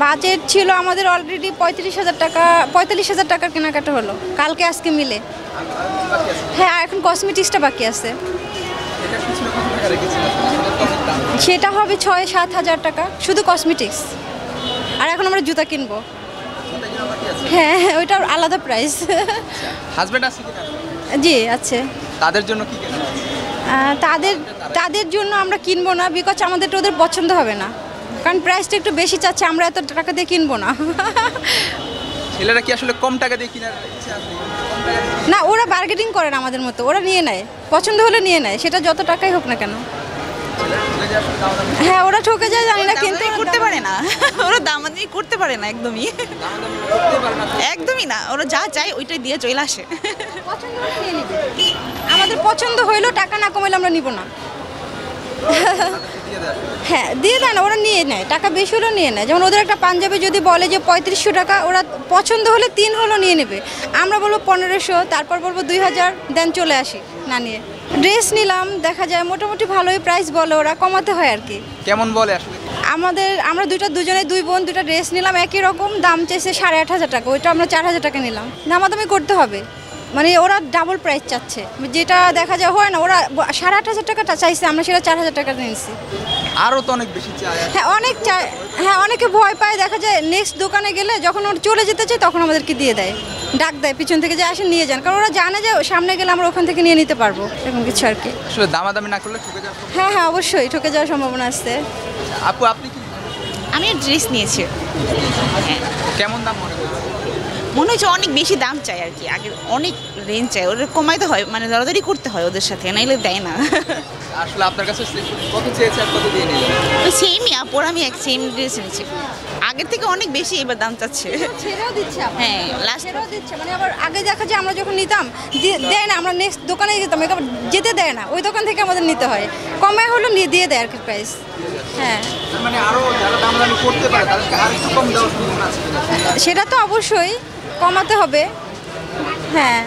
Budget ছিল আমাদের already 45,000 টাকার কেনাকাটা হলো কালকে আজকে মিলে। হ্যাঁ, এখন কসমেটিক্সটা বাকি আছে, সেটা হবে 6-7 হাজার টাকা শুধু কসমেটিক্স। আর এখন আমরা জুতা কিনবো। হ্যাঁ, ওইটা আলাদা প্রাইস। হাজবেন্ড আছে কি না? জি আছে। তাদের জন্য কি কেনা? তাদের জন্য আমরা কিনবো না, বিকজ আমাদের ওদের পছন্দ হবে না, কারণ প্রাইসটা একটু বেশি চাচ্ছে, আমরা এত টাকা দিয়ে কিনবো না। ছেলেরা কি আসলে কম টাকা দিয়ে কেনার ইচ্ছা আছে? না, ওরা বার্গেনিং করে না আমাদের মতো, ওরা নিয়ে নেয়, পছন্দ হলে নিয়ে নেয়, সেটা যত টাকাই হোক না কেন। হ্যাঁ, ওরা ঠকে যায় জানি না, কিন্তু করতে পারে না, ওরা দামাদামি করতে পারে না একদমই, একদমই না। ওরা যা চায় ওইটাই দিয়ে চলে আসে। আমাদের পছন্দ হইলেও টাকা না কমাইলে আমরা নিব না। হ্যাঁ, দিয়ে দেয় না, ওরা নিয়ে নেয়, টাকা বেশি হলেও নিয়ে নেয়। যেমন ওদের একটা পাঞ্জাবি যদি বলে যে 3500 টাকা, ওরা পছন্দ হলে 3 হলো নিয়ে নেবে। আমরা বলবো 1500, তারপর বলবো 2000, দেন চলে আসি না নিয়ে। ড্রেস নিলাম, দেখা যায় মোটামুটি ভালোই প্রাইস বলে, ওরা কমাতে হয় আর কি। কেমন বলে আসলে? আমরা দুজনে 2 বোন 2টা ড্রেস নিলাম, একই রকম দাম চাইছে 8,500 টাকা, ওইটা আমরা 4,000 টাকা নিলাম। দামাদামি করতে হবে, মানে ওরা ডাবল প্রাইস চাচ্ছে, যেটা দেখা যায় হয় না। ওরা 8,500 টাকাটা চাইছে, আমরা সেটা 4,000 টাকা নিয়েছি। আরও তো অনেক বেশি চাই। হ্যাঁ, অনেক চায়। হ্যাঁ, অনেকে ভয় পায়, দেখা যায় নেক্সট দোকানে গেলে যখন ওরা চলে যেতে চায় তখন আমাদেরকে দিয়ে দেয়, ডাক দেয় পিছন থেকে যে আসেন নিয়ে যান, কারণ ওরা জানে যে সামনে গেলে আমরা ওখান থেকে নিয়ে নিতে পারবো, এরকম কিছু আর কি। আসলে দামাদামি না করলে ঠকে যাবে। হ্যাঁ, অবশ্যই ঠকে যাওয়ার সম্ভাবনা আছে। আপু, আপনি কি আমি ড্রেস নিয়েছি। হ্যাঁ, কেমন দাম মনে হয়? মনে হচ্ছে অনেক বেশি দাম চাই আর কি, আগে অনেক রেঞ্জ চাই, ওদের কমাইতে হয়, মানে দরদারি করতে হয় ওদের সাথে, নাইলে দেয় না। আসলে আপনার কাছে কত চেয়েছে আর কত দিয়ে নিলেন? ওই সেমই আপর, আমি এক সেম ড্রেস নিয়েছি, আগের থেকে অনেক বেশি এবার দাম চাচ্ছে। ছেড়েও দিচ্ছে, হ্যাঁ, লাস্ট ছেড়েও দিচ্ছে, মানে আবার আগে দেখা যায় আমরা যখন নিতাম দেয় না, আমরা নেক্সট দোকানে যেতাম, এবার যেতে দেয় না, ওই দোকান থেকে আমাদের নিতে হয়, কমায় হলো নিয়ে দিয়ে দেয় আর কি প্রাইস। হ্যাঁ, মানে আরো যারা দামাদামি করতে পারে তাদেরকে আর একটু কম দেওয়ার সম্ভাবনা আছে কিনা? সেটা তো অবশ্যই কমাতে হবে। হ্যাঁ,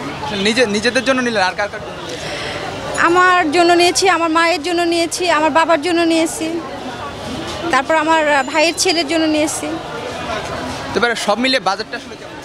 নিজেদের জন্য নিলেন আর কার কার জন্য? আমার জন্য নিয়েছি, আমার মায়ের জন্য নিয়েছি, আমার বাবার জন্য নিয়েছি, তারপর আমার ভাইয়ের ছেলের জন্য নিয়েছি। এবারে সব মিলিয়ে বাজেটটা আসলে কেমন?